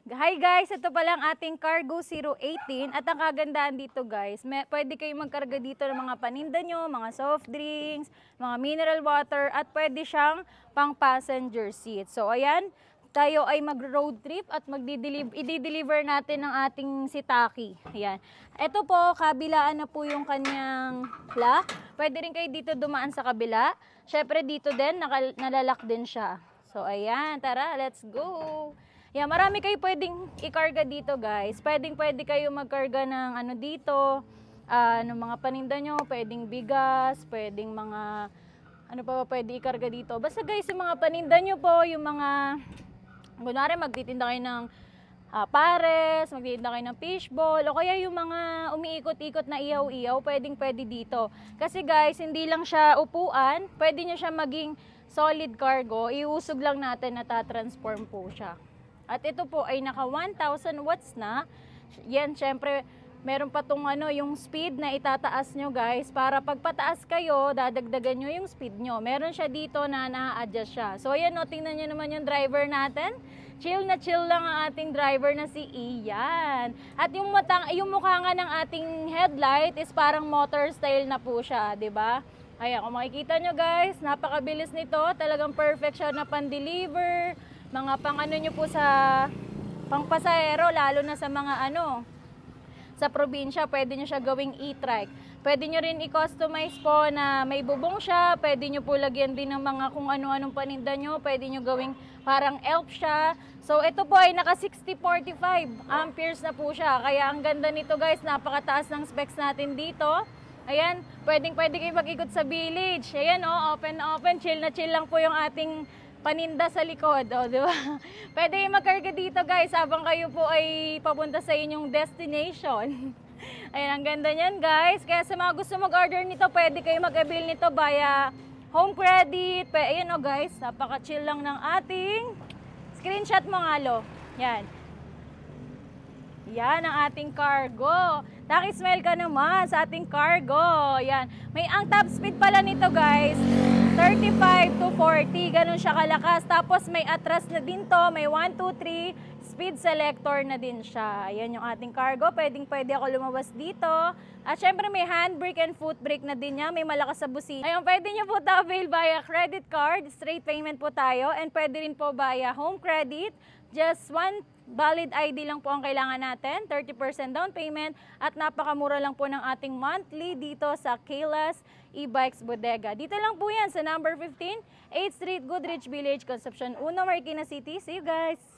Hi guys, ito pala ang ating Cargo 018 at ang kagandahan dito guys, pwede kayong magkarga dito ng mga paninda nyo, mga soft drinks, mga mineral water at pwede siyang pang passenger seat. So ayan, tayo ay mag-road trip at i-deliver natin ang ating sitaki. Ayan. Ito po, kabilaan na po yung kanyang lock. Pwede rin kayo dito dumaan sa kabila. Syempre dito din, nalalak din siya. So ayan, tara, let's go! Yeah, marami kayo pwedeng ikarga dito guys. Pwede kayo magkarga ng ano dito, ng mga paninda nyo, pwedeng bigas, pwedeng mga, ano pa ba pwede ikarga dito. Basta guys, yung mga paninda nyo po, yung mga, kunwari magtitinda kayo ng pares, magtitinda kayo ng fishball, o kaya yung mga umiikot-ikot na ihaw-ihaw, pwede dito. Kasi guys, hindi lang siya upuan, pwede nyo siya maging solid cargo, iusog lang natin na ta-transform po siya. At ito po ay naka 1,000 watts na. Yan, syempre, meron pa tong ano, yung speed na itataas nyo guys. Para pag pataas kayo, dadagdagan nyo yung speed nyo. Meron siya dito na na-adjust siya. So ayan, no, tingnan nyo naman yung driver natin. Chill na chill lang ang ating driver na si Ian. At yung mukha nga ng ating headlight is parang motor style na po siya, 'di ba? Ayan, kung makikita nyo guys, napakabilis nito. Talagang perfect siya na pan-deliver. Mga pang ano nyo po sa pang pasahero, lalo na sa mga ano, sa probinsya, pwede nyo siya gawing e-trike. Pwede nyo rin i-customize po na may bubong siya, pwede nyo po lagyan din ng mga kung ano-anong paninda nyo, pwede nyo gawing parang elf siya. So ito po ay naka 6045 amperes na po siya, kaya ang ganda nito guys, napakataas ng specs natin dito. Ayan, pwede kayo mag-ikot sa village. Ayan open na open, chill na chill lang po yung ating paninda sa likod, di ba? Pwede yung magkarga dito guys habang kayo po ay papunta sa inyong destination. Ayan, ang ganda niyan guys. Kaya sa mga gusto mag-order nito, pwede kayo mag-avail nito via home credit. Ayan guys, napaka-chill lang ng ating screenshot mo nga lo. Yan. Yan ang ating cargo. Taki-smile ka naman sa ating cargo. Yan. Ang top speed pala nito guys, 35 to 40, ganun siya kalakas. Tapos may atras na din to, may 1, 2, 3, speed selector na din siya. Ayan yung ating cargo, pwede ako lumabas dito. At syempre may handbrake and foot brake na din niya, may malakas sa busina. Ayun, pwede nyo po avail via credit card, straight payment po tayo. And pwede rin po via home credit, just one valid ID lang po ang kailangan natin, 30% down payment, at napakamura lang po ng ating monthly dito sa Kayla's E-Bikes Bodega. Dito lang po yan sa number 15, 8th Street, Goodrich Village, Concepcion 1, Marikina City. See you guys!